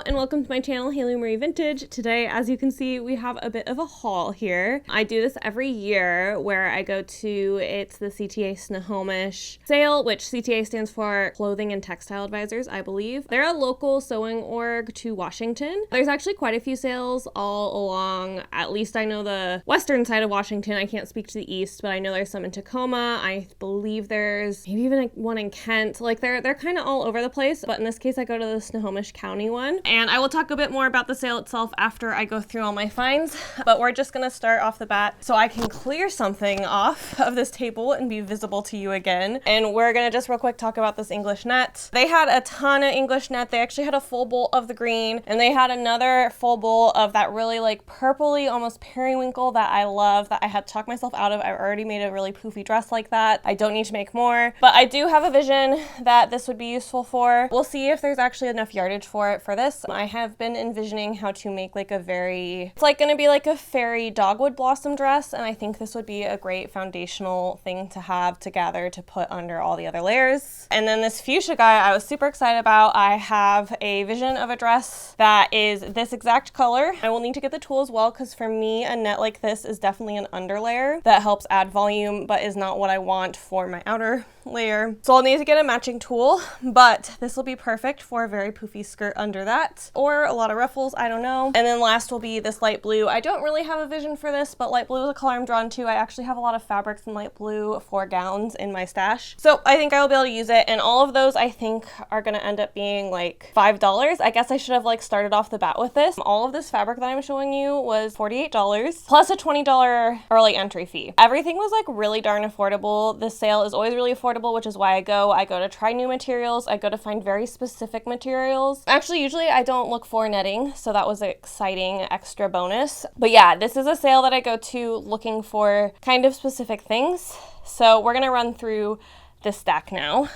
and welcome to my channel, Haylee Marie Vintage. Today, as you can see, we have a bit of a haul here. I do this every year where I go to, it's the CTA Snohomish sale, which CTA stands for Clothing and Textile Advisors, I believe. They're a local sewing org to Washington. There's actually quite a few sales all along, at least I know the western side of Washington. I can't speak to the east, but I know there's some in Tacoma. I believe there's maybe even one in Kent. Like they're kind of all over the place, but in this case I go to the Snohomish County one. And I will talk a bit more about the sale itself after I go through all my finds, but we're just gonna start off the bat so I can clear something off of this table and be visible to you again. And we're gonna just real quick talk about this English net. They had a ton of English net. They actually had a full bowl of the green, and they had another full bowl of that really like purpley, almost periwinkle that I love, that I had talked myself out of. I already made a really poofy dress like that. I don't need to make more, but I do have a vision that this would be useful for. We'll see if there's actually enough yardage for it for this. I have been envisioning how to make like it's like gonna be like a fairy dogwood blossom dress, and I think this would be a great foundational thing to have to gather to put under all the other layers. And then this fuchsia guy I was super excited about. I have a vision of a dress that is this exact color. I will need to get the tool as well, because for me a net like this is definitely an underlayer that helps add volume but is not what I want for my outer layer. So I'll need to get a matching tool, but this will be perfect for a very poofy skirt under that, or a lot of ruffles, I don't know. And then last will be this light blue. I don't really have a vision for this, but light blue is a color I'm drawn to. I actually have a lot of fabrics in light blue for gowns in my stash, so I think I will be able to use it. And all of those I think are gonna end up being like $5. I guess I should have like started off the bat with this. All of this fabric that I'm showing you was $48 plus a $20 early entry fee. Everything was like really darn affordable. This sale is always really affordable, which is why I go to try new materials. I go to find very specific materials. Actually, usually I don't look for netting, so that was an exciting extra bonus. But yeah, this is a sale that I go to looking for kind of specific things. So we're gonna run through this stack now.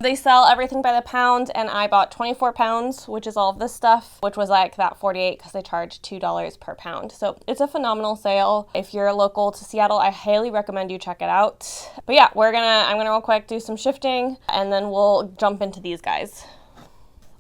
They sell everything by the pound, and I bought 24 pounds, which is all of this stuff, which was like that 48 because they charge $2 per pound. So it's a phenomenal sale. If you're local to Seattle, I highly recommend you check it out. But yeah, I'm gonna real quick do some shifting, and then we'll jump into these guys.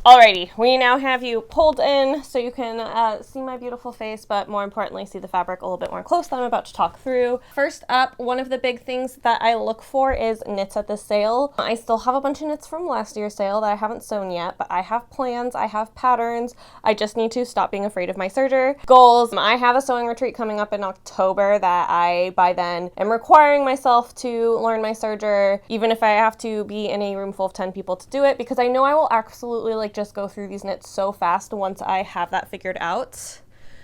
Alrighty, we now have you pulled in so you can see my beautiful face, but more importantly, see the fabric a little bit more close that I'm about to talk through. First up, one of the big things that I look for is knits at this sale. I still have a bunch of knits from last year's sale that I haven't sewn yet, but I have plans, I have patterns. I just need to stop being afraid of my serger. Goals, I have a sewing retreat coming up in October that I, by then, am requiring myself to learn my serger, even if I have to be in a room full of 10 people to do it, because I know I will absolutely like just go through these knits so fast once I have that figured out.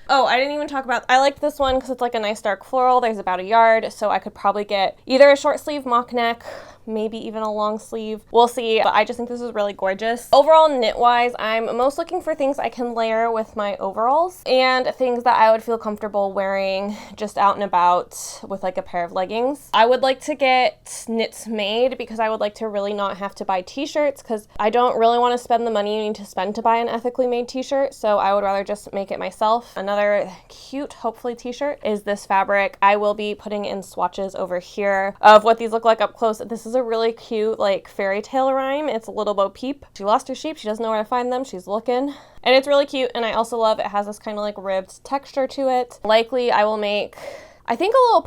Oh, I didn't even talk about, I like this one because it's like a nice dark floral. There's about a yard, so I could probably get either a short sleeve mock neck, maybe even a long sleeve. We'll see, but I just think this is really gorgeous. Overall, knit-wise, I'm most looking for things I can layer with my overalls and things that I would feel comfortable wearing just out and about with like a pair of leggings. I would like to get knits made because I would like to really not have to buy t-shirts, because I don't really want to spend the money you need to spend to buy an ethically made t-shirt, so I would rather just make it myself. Another cute, hopefully, t-shirt is this fabric. I will be putting in swatches over here of what these look like up close. This is a really cute like fairy tale rhyme. It's a little Bo Peep. She lost her sheep, she doesn't know where to find them, she's looking. And it's really cute, and I also love it has this kind of like ribbed texture to it. Likely I will make, I think, a little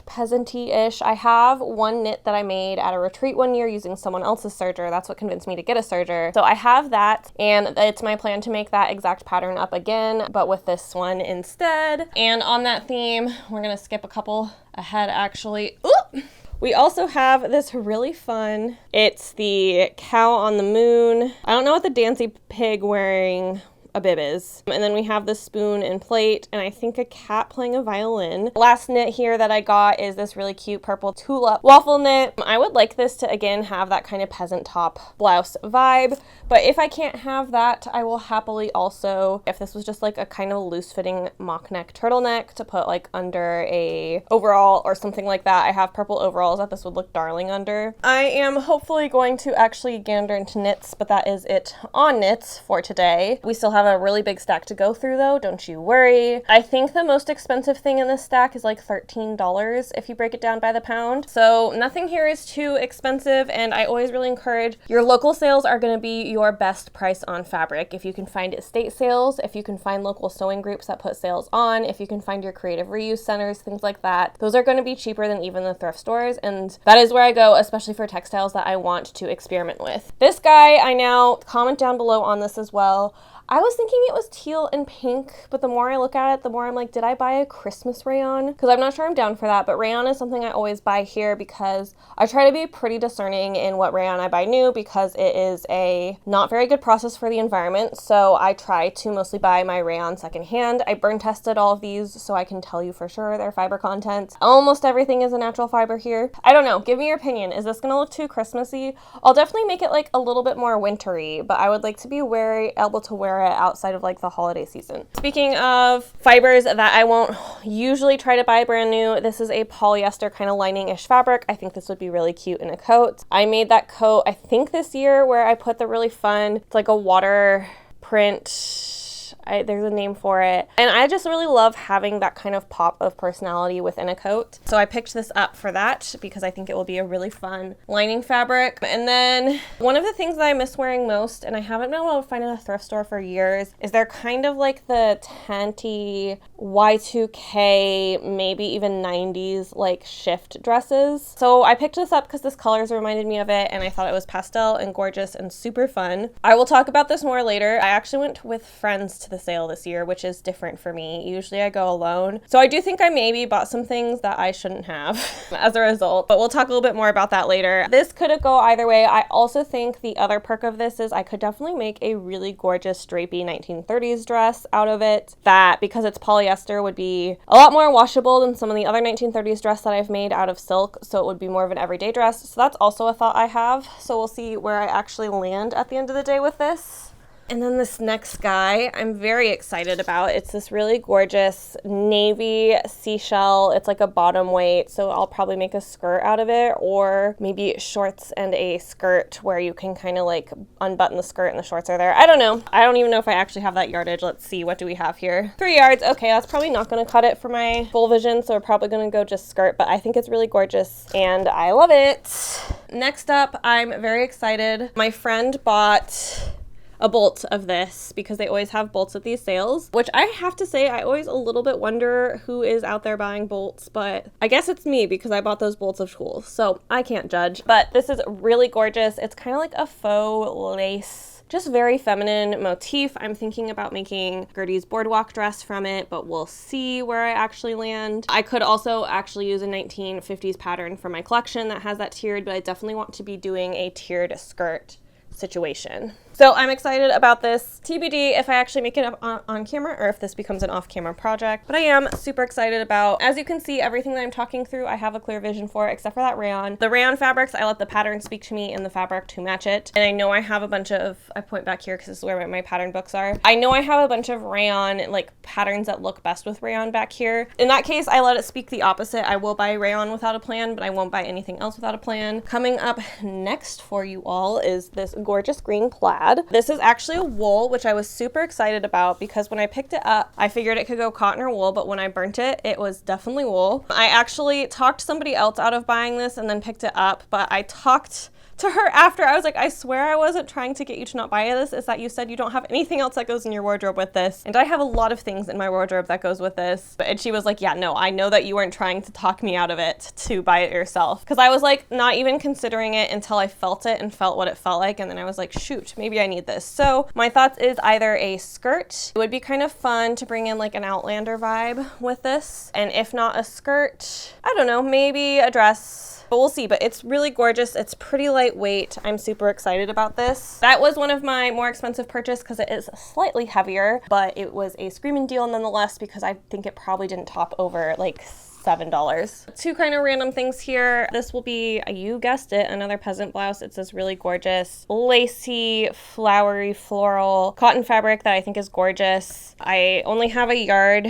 peasant-y-ish. I have one knit that I made at a retreat one year using someone else's serger. That's what convinced me to get a serger. So I have that, and it's my plan to make that exact pattern up again, but with this one instead. And on that theme, we're gonna skip a couple ahead actually. Oop! We also have this really fun, it's the cow on the moon. I don't know what the Dancy pig wearing a bib is. And then we have the spoon and plate, and I think a cat playing a violin. Last knit here that I got is this really cute purple tulip waffle knit. I would like this to again have that kind of peasant top blouse vibe, but if I can't have that, I will happily also, if this was just like a kind of loose fitting mock neck turtleneck to put like under a overall or something like that. I have purple overalls that this would look darling under. I am hopefully going to actually gander into knits, but that is it on knits for today. We still have have a really big stack to go through though, don't you worry. I think the most expensive thing in this stack is like $13 if you break it down by the pound. So nothing here is too expensive, and I always really encourage your local sales are going to be your best price on fabric. If you can find estate sales, if you can find local sewing groups that put sales on, if you can find your creative reuse centers, things like that, those are going to be cheaper than even the thrift stores, and that is where I go, especially for textiles that I want to experiment with. This guy, I now comment down below on this as well. I was thinking it was teal and pink, but the more I look at it, the more I'm like, did I buy a Christmas rayon? Because I'm not sure I'm down for that, but rayon is something I always buy here because I try to be pretty discerning in what rayon I buy new, because it is a not very good process for the environment. So I try to mostly buy my rayon secondhand. I burn tested all of these, so I can tell you for sure their fiber content. Almost everything is a natural fiber here. I don't know, give me your opinion. Is this gonna look too Christmassy? I'll definitely make it like a little bit more wintry, but I would like to be able to wear it outside of like the holiday season. Speaking of fibers that I won't usually try to buy brand new, this is a polyester kind of lining-ish fabric. I think this would be really cute in a coat. I made that coat, I think this year, where I put the really fun, it's like a water print, there's a name for it. And I just really love having that kind of pop of personality within a coat. So I picked this up for that because I think it will be a really fun lining fabric. And then one of the things that I miss wearing most, and I haven't been able to find in a thrift store for years, is they're kind of like the tenty Y2K, maybe even 90s like shift dresses. So I picked this up because this colors reminded me of it, and I thought it was pastel and gorgeous and super fun. I will talk about this more later. I actually went with friends to the sale this year, which is different for me. Usually I go alone. So I do think I maybe bought some things that I shouldn't have as a result, but we'll talk a little bit more about that later. This could go either way. I also think the other perk of this is I could definitely make a really gorgeous drapey 1930s dress out of it that, because it's polyester, would be a lot more washable than some of the other 1930s dress that I've made out of silk, so it would be more of an everyday dress. So that's also a thought I have. So we'll see where I actually land at the end of the day with this. And then this next guy I'm very excited about. It's this really gorgeous navy seashell. It's like a bottom weight, so I'll probably make a skirt out of it, or maybe shorts and a skirt where you can kind of like unbutton the skirt and the shorts are there. I don't know. I don't even know if I actually have that yardage. Let's see, what do we have here? 3 yards. Okay, that's probably not going to cut it for my full vision, so we're probably going to go just skirt, but I think it's really gorgeous and I love it. Next up, I'm very excited. My friend bought a bolt of this because they always have bolts at these sales, which I have to say I always a little bit wonder who is out there buying bolts, but I guess it's me because I bought those bolts of tulle, so I can't judge. But this is really gorgeous. It's kind of like a faux lace, just very feminine motif. I'm thinking about making Gertie's boardwalk dress from it, but we'll see where I actually land. I could also actually use a 1950s pattern for my collection that has that tiered, but I definitely want to be doing a tiered skirt situation. So I'm excited about this. TBD if I actually make it up on camera or if this becomes an off-camera project, but I am super excited about. As you can see, everything that I'm talking through, I have a clear vision for, except for that rayon. The rayon fabrics, I let the pattern speak to me and the fabric to match it. And I know I have a bunch of, I point back here because this is where my pattern books are. I know I have a bunch of rayon, like patterns that look best with rayon back here. In that case, I let it speak the opposite. I will buy rayon without a plan, but I won't buy anything else without a plan. Coming up next for you all is this gorgeous green plaid. This is actually a wool, which I was super excited about because when I picked it up, I figured it could go cotton or wool, but when I burnt it, it was definitely wool. I actually talked somebody else out of buying this and then picked it up, but I talked to her after. I was like, I swear I wasn't trying to get you to not buy this. It's that you said you don't have anything else that goes in your wardrobe with this. And I have a lot of things in my wardrobe that goes with this. And she was like, yeah, no, I know that you weren't trying to talk me out of it to buy it yourself. Because I was like, not even considering it until I felt it and felt what it felt like. And then I was like, shoot, maybe I need this. So my thoughts is either a skirt. It would be kind of fun to bring in like an Outlander vibe with this. And if not a skirt, I don't know, maybe a dress. But we'll see. But it's really gorgeous. It's pretty lightweight. I'm super excited about this. That was one of my more expensive purchases because it is slightly heavier, but it was a screaming deal nonetheless because I think it probably didn't top over like $7. Two kind of random things here. This will be, you guessed it, another peasant blouse. It's this really gorgeous, lacy, flowery, floral cotton fabric that I think is gorgeous. I only have 1.5 yards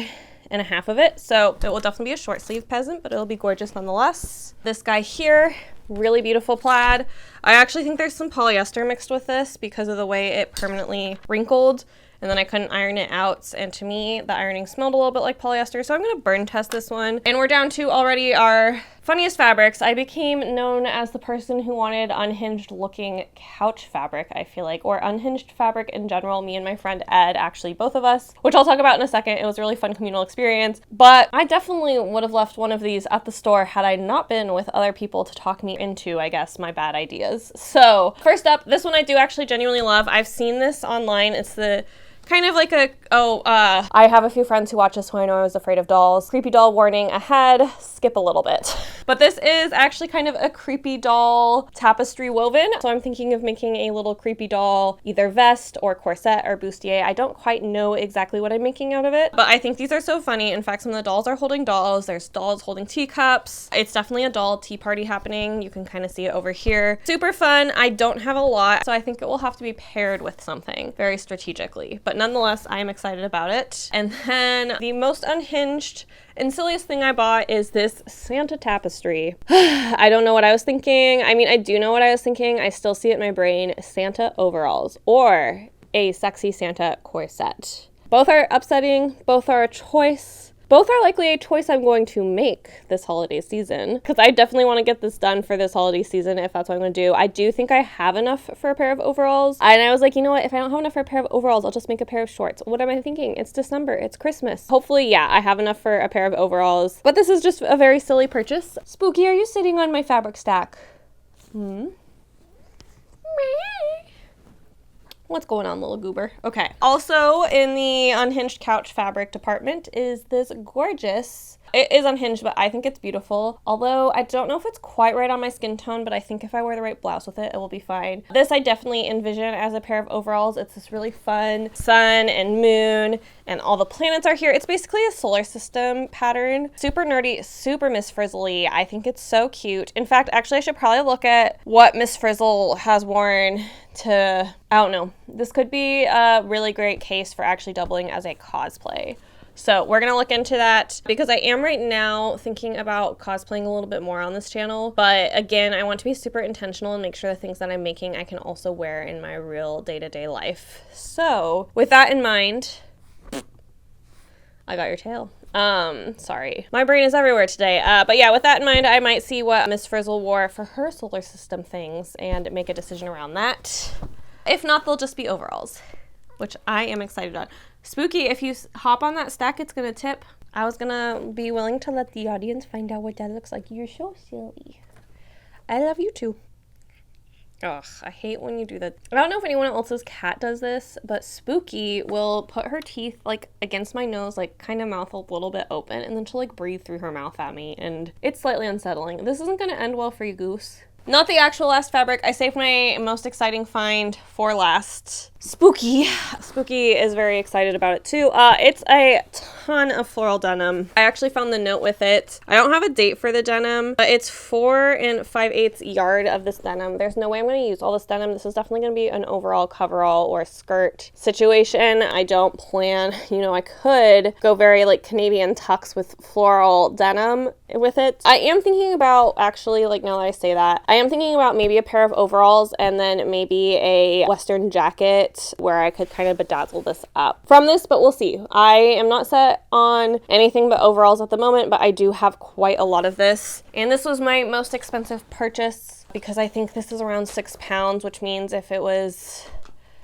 of it, so it will definitely be a short sleeve peasant, but it'll be gorgeous nonetheless. This guy here, really beautiful plaid. I actually think there's some polyester mixed with this because of the way it permanently wrinkled. and then I couldn't iron it out. And to me, the ironing smelled a little bit like polyester. So I'm going to burn test this one. And we're down to already our funniest fabrics. I became known as the person who wanted unhinged looking couch fabric, I feel like, or unhinged fabric in general. Me and my friend Ed, actually both of us, which I'll talk about in a second. It was a really fun communal experience, but I definitely would have left one of these at the store had I not been with other people to talk me into, I guess, my bad ideas. So first up, this one I do actually genuinely love. I've seen this online. It's the kind of like I have a few friends who watch this who I know I was afraid of dolls. Creepy doll warning ahead, skip a little bit. But this is actually kind of a creepy doll tapestry woven. So I'm thinking of making a little creepy doll, either vest or corset or bustier. I don't quite know exactly what I'm making out of it, but I think these are so funny. In fact, some of the dolls are holding dolls. There's dolls holding teacups. It's definitely a doll tea party happening. You can kind of see it over here. Super fun. I don't have a lot, so I think it will have to be paired with something very strategically. But nonetheless, I am excited about it. And then the most unhinged and silliest thing I bought is this Santa tapestry. I don't know what I was thinking. I mean, I do know what I was thinking. I still see it in my brain. Santa overalls or a sexy Santa corset. Both are upsetting. Both are a choice. Both are likely a choice I'm going to make this holiday season, because I definitely want to get this done for this holiday season if that's what I'm going to do. I do think I have enough for a pair of overalls. And I was like, you know what? If I don't have enough for a pair of overalls, I'll just make a pair of shorts. What am I thinking? It's December. It's Christmas. Hopefully, yeah, I have enough for a pair of overalls. But this is just a very silly purchase. Spooky, are you sitting on my fabric stack? What's going on, little goober? Okay. Also in the unhinged couch fabric department is this gorgeous, it is unhinged, but I think it's beautiful. Although I don't know if it's quite right on my skin tone, but I think if I wear the right blouse with it, it will be fine. This I definitely envision as a pair of overalls. It's this really fun sun and moon and all the planets are here. It's basically a solar system pattern. Super nerdy, super Miss Frizzly. I think it's so cute. In fact, actually I should probably look at what Miss Frizzle has worn to, I don't know. This could be a really great case for actually doubling as a cosplay. So we're gonna look into that because I am right now thinking about cosplaying a little bit more on this channel. But again, I want to be super intentional and make sure the things that I'm making I can also wear in my real day-to-day life. So with that in mind, I got your tail. Sorry. My brain is everywhere today. But yeah, with that in mind, I might see what Miss Frizzle wore for her solar system things and make a decision around that. If not, they'll just be overalls, which I am excited on. Spooky, if you hop on that stack, it's gonna tip. I was gonna be willing to let the audience find out what that looks like. You're so silly. I love you too. Ugh, I hate when you do that. I don't know if anyone else's cat does this, but Spooky will put her teeth like against my nose, like kind of mouth a little bit open, and then she'll like breathe through her mouth at me, and it's slightly unsettling. This isn't gonna end well for you, Goose. Not the actual last fabric. I saved my most exciting find for last. Spooky. Spooky is very excited about it too. It's a ton of floral denim. I actually found the note with it. I don't have a date for the denim, but it's 4 5/8 yard of this denim. There's no way I'm going to use all this denim. This is definitely going to be an overall coverall or skirt situation. I don't plan, you know, I could go very like Canadian tux with floral denim with it. I am thinking about actually, like now that I say that, I am thinking about maybe a pair of overalls and then maybe a Western jacket where I could kind of bedazzle this up from this, but we'll see. I am not set on anything but overalls at the moment, but I do have quite a lot of this. And this was my most expensive purchase because I think this is around £6, which means if it was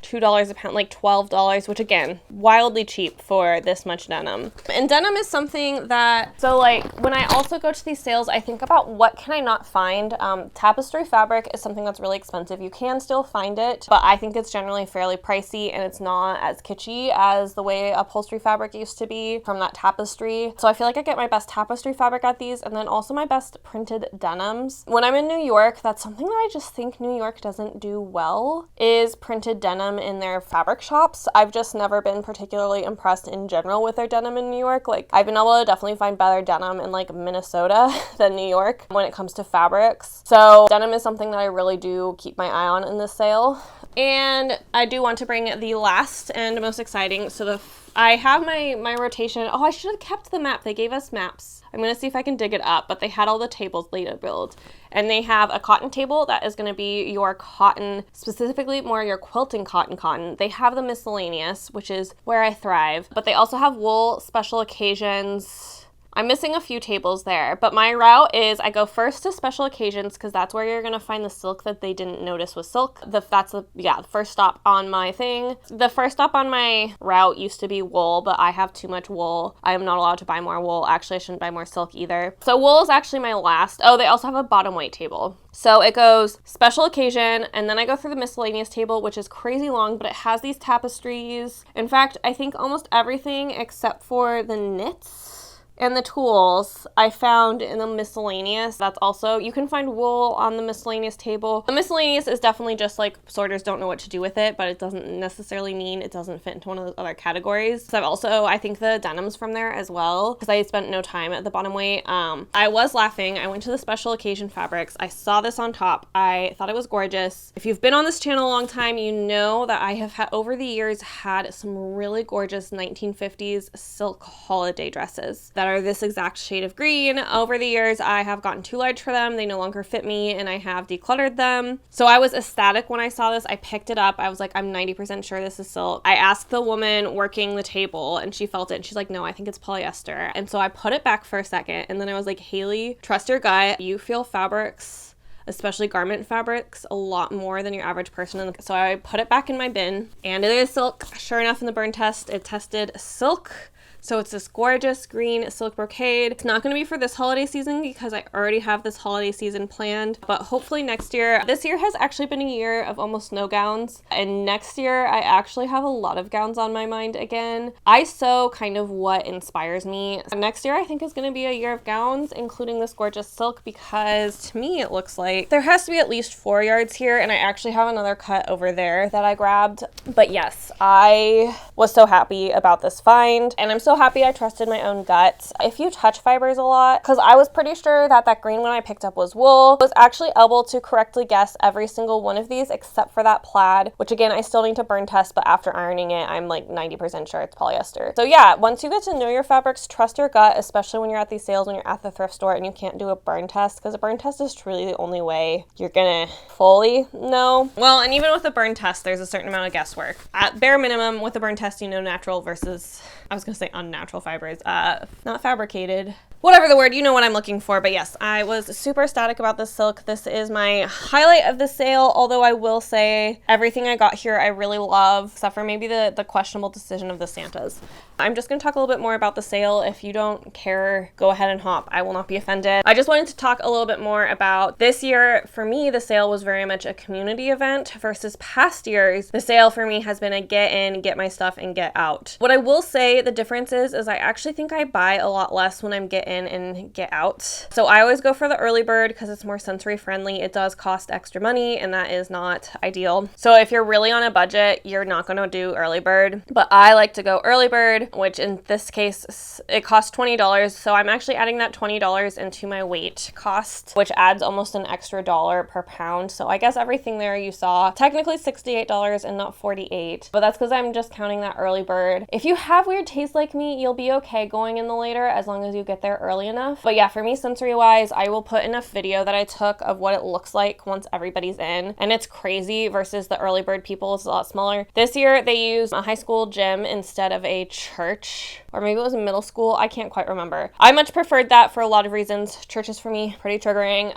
$2 a pound, like $12, which again, wildly cheap for this much denim. And denim is something that, so like when I also go to these sales, I think about what can I not find. Tapestry fabric is something that's really expensive. You can still find it, but I think it's generally fairly pricey and it's not as kitschy as the way upholstery fabric used to be from that tapestry. So I feel like I get my best tapestry fabric at these and then also my best printed denims. When I'm in New York, that's something that I just think New York doesn't do well, is printed denim in their fabric shops. I've just never been particularly impressed in general with their denim in New York. Like I've been able to definitely find better denim in like Minnesota than New York when it comes to fabrics. So denim is something that I really do keep my eye on in this sale. And I do want to bring the last and most exciting. So the I have my rotation. Oh, I should have kept the map. They gave us maps. I'm going to see if I can dig it up, but they had all the tables labeled. And they have a cotton table that is going to be your cotton, specifically more your quilting cotton. They have the miscellaneous, which is where I thrive, but they also have wool, special occasions. I'm missing a few tables there, but my route is I go first to special occasions because that's where you're going to find the silk that they didn't notice was silk. That's the first stop on my thing. The first stop on my route used to be wool, but I have too much wool. I am not allowed to buy more wool. Actually, I shouldn't buy more silk either. So wool is actually my last. Oh, they also have a bottom weight table. So it goes special occasion, and then I go through the miscellaneous table, which is crazy long, but it has these tapestries. In fact, I think almost everything except for the knits and the tools I found in the miscellaneous. That's also, you can find wool on the miscellaneous table. The miscellaneous is definitely just like sorters don't know what to do with it, but it doesn't necessarily mean it doesn't fit into one of those other categories. So I've also, I think the denims from there as well, because I spent no time at the bottom weight. I was laughing. I went to the special occasion fabrics. I saw this on top. I thought it was gorgeous. If you've been on this channel a long time, you know that I have over the years had some really gorgeous 1950s silk holiday dresses that are this exact shade of green. Over the years, I have gotten too large for them. They no longer fit me, and I have decluttered them. So I was ecstatic when I saw this. I picked it up. I was like, I'm 90% sure this is silk. I asked the woman working the table, and she felt it, and she's like, no, I think it's polyester. And so I put it back for a second, and then I was like, Haylee, trust your gut. You feel fabrics, especially garment fabrics, a lot more than your average person. So I put it back in my bin, and it is silk. Sure enough, in the burn test, it tested silk. So it's this gorgeous green silk brocade. It's not going to be for this holiday season because I already have this holiday season planned, but hopefully next year. This year has actually been a year of almost no gowns, and next year I actually have a lot of gowns on my mind again. I sew kind of what inspires me. Next year I think is going to be a year of gowns, including this gorgeous silk, because to me it looks like there has to be at least 4 yards here, and I actually have another cut over there that I grabbed. But yes, I was so happy about this find, and I'm so happy I trusted my own gut. If you touch fibers a lot, because I was pretty sure that green one I picked up was wool, I was actually able to correctly guess every single one of these except for that plaid, which again, I still need to burn test, but after ironing it, I'm like 90% sure it's polyester. So yeah, once you get to know your fabrics, trust your gut, especially when you're at these sales, when you're at the thrift store and you can't do a burn test, because a burn test is truly the only way you're gonna fully know. Well, and even with a burn test, there's a certain amount of guesswork. At bare minimum, with a burn test, you know natural versus, I was gonna say unnatural fibers, not fabricated. Whatever the word, you know what I'm looking for. But yes, I was super ecstatic about this silk. This is my highlight of the sale, although I will say everything I got here I really love, except for maybe the questionable decision of the Santas. I'm just going to talk a little bit more about the sale. If you don't care, go ahead and hop. I will not be offended. I just wanted to talk a little bit more about this year. For me, the sale was very much a community event versus past years. The sale for me has been a get in, get my stuff, and get out. What I will say the difference is I actually think I buy a lot less when I'm get in and get out. So I always go for the early bird because it's more sensory friendly. It does cost extra money, and that is not ideal. So if you're really on a budget, you're not going to do early bird, but I like to go early bird, which in this case, it costs $20. So I'm actually adding that $20 into my weight cost, which adds almost an extra $1 per pound. So I guess everything there you saw, technically $68 and not $48, but that's because I'm just counting that early bird. If you have weird taste like me, you'll be okay going in the later as long as you get there early enough. But yeah, for me, sensory wise, I will put enough video that I took of what it looks like once everybody's in, and it's crazy versus the early bird people. It's a lot smaller. This year they used a high school gym instead of a church, or maybe it was a middle school. I can't quite remember. I much preferred that for a lot of reasons. Churches for me pretty triggering.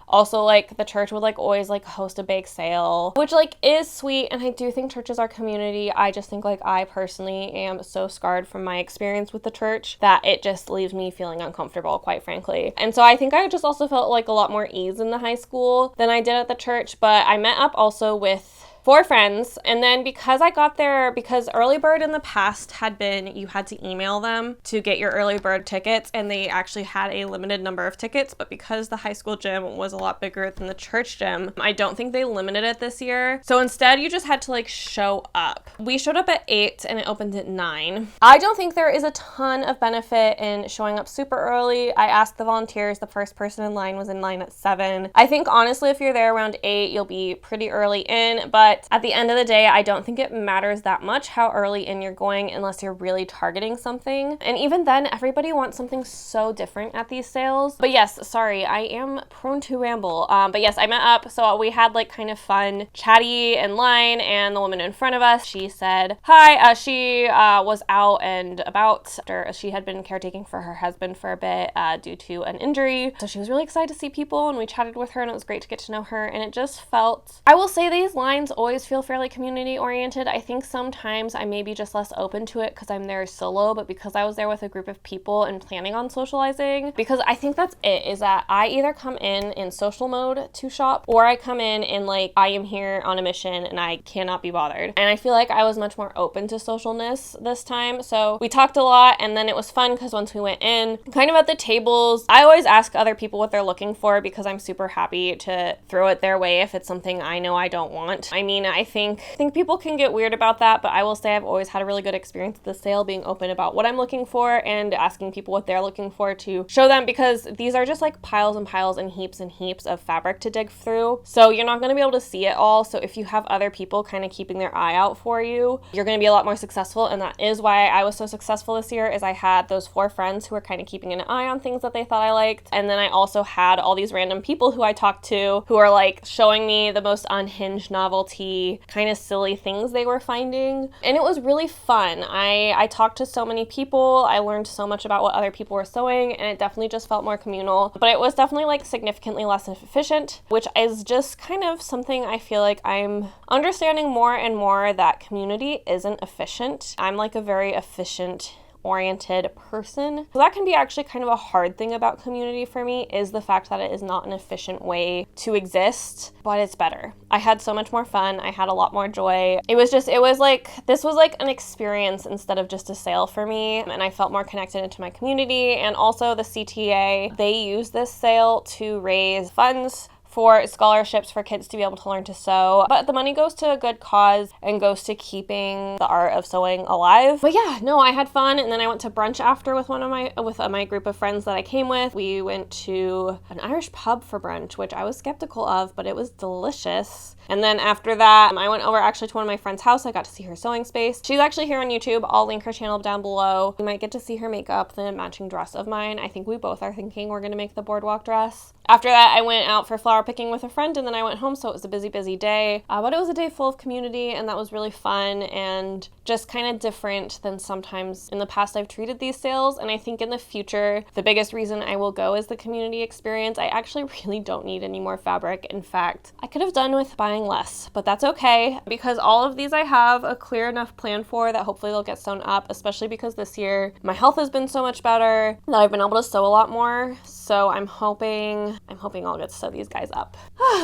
Also, like, the church would like always like host a bake sale, which like is sweet, and I do think churches are community. I just think like I personally am so scarred from my experience with the church that it just leaves me feeling uncomfortable, quite frankly. And so I think I just also felt like a lot more ease in the high school than I did at the church. But I met up also with 4 friends, and then because I got there, because early bird in the past had been you had to email them to get your early bird tickets, and they actually had a limited number of tickets, but because the high school gym was a lot bigger than the church gym, I don't think they limited it this year. So instead you just had to like show up. We showed up at 8 and it opened at 9. I don't think there is a ton of benefit in showing up super early. I asked the volunteers, the first person in line was in line at 7. I think honestly if you're there around 8 you'll be pretty early in, but But at the end of the day, I don't think it matters that much how early in you're going unless you're really targeting something. And even then, everybody wants something so different at these sales. But yes, sorry, I am prone to ramble. But yes, I met up. So we had like kind of fun, chatty in line, and the woman in front of us, she said hi. She was out and about after she had been caretaking for her husband for a bit due to an injury. So she was really excited to see people, and we chatted with her, and it was great to get to know her. And it just felt, I will say, these lines always feel fairly community oriented. I think sometimes I may be just less open to it because I'm there solo, but because I was there with a group of people and planning on socializing, because I think that's it, is that I either come in social mode to shop, or I come in like I am here on a mission and I cannot be bothered. And I feel like I was much more open to socialness this time. So we talked a lot, and then it was fun because once we went in, kind of at the tables, I always ask other people what they're looking for because I'm super happy to throw it their way if it's something I know I don't want. I mean, I think people can get weird about that, but I will say I've always had a really good experience at the sale being open about what I'm looking for and asking people what they're looking for to show them, because these are just like piles and piles and heaps of fabric to dig through. So you're not going to be able to see it all. So if you have other people kind of keeping their eye out for you, you're going to be a lot more successful. And that is why I was so successful this year, is I had those 4 friends who were kind of keeping an eye on things that they thought I liked. And then I also had all these random people who I talked to who are like showing me the most unhinged novelty, kind of silly things they were finding. And it was really fun. I talked to so many people. I learned so much about what other people were sewing, and it definitely just felt more communal. But it was definitely like significantly less efficient, which is just kind of something I feel like I'm understanding more and more, that community isn't efficient. I'm like a very efficient oriented person. So that can be actually kind of a hard thing about community for me, is the fact that it is not an efficient way to exist, but it's better. I had so much more fun. I had a lot more joy. This was like an experience instead of just a sale for me, and I felt more connected into my community. And also the CTA, they use this sale to raise funds for scholarships for kids to be able to learn to sew. But the money goes to a good cause and goes to keeping the art of sewing alive. But yeah, no, I had fun. And then I went to brunch after with my group of friends that I came with. We went to an Irish pub for brunch, which I was skeptical of, but it was delicious. And then after that, I went over actually to one of my friend's house. I got to see her sewing space. She's actually here on YouTube. I'll link her channel down below. You might get to see her make up the matching dress of mine. I think we both are thinking we're gonna make the boardwalk dress. After that, I went out for flower picking with a friend, and then I went home, so it was a busy day. But it was a day full of community, and that was really fun and just kind of different than sometimes in the past I've treated these sales. And I think in the future, the biggest reason I will go is the community experience. I actually really don't need any more fabric. In fact, I could have done with buying less, but that's okay, because all of these I have a clear enough plan for that hopefully they'll get sewn up, especially because this year my health has been so much better that I've been able to sew a lot more. So I'm hoping I'll get to sew these guys up.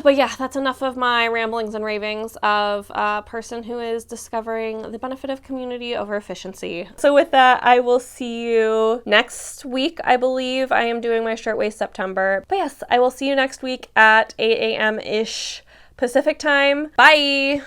But yeah, that's enough of my ramblings and ravings of a person who is discovering the benefit of community over efficiency. So with that, I will see you next week. I believe I am doing my Shirtwaist September. But yes, I will see you next week at 8 a.m. ish Pacific time. Bye!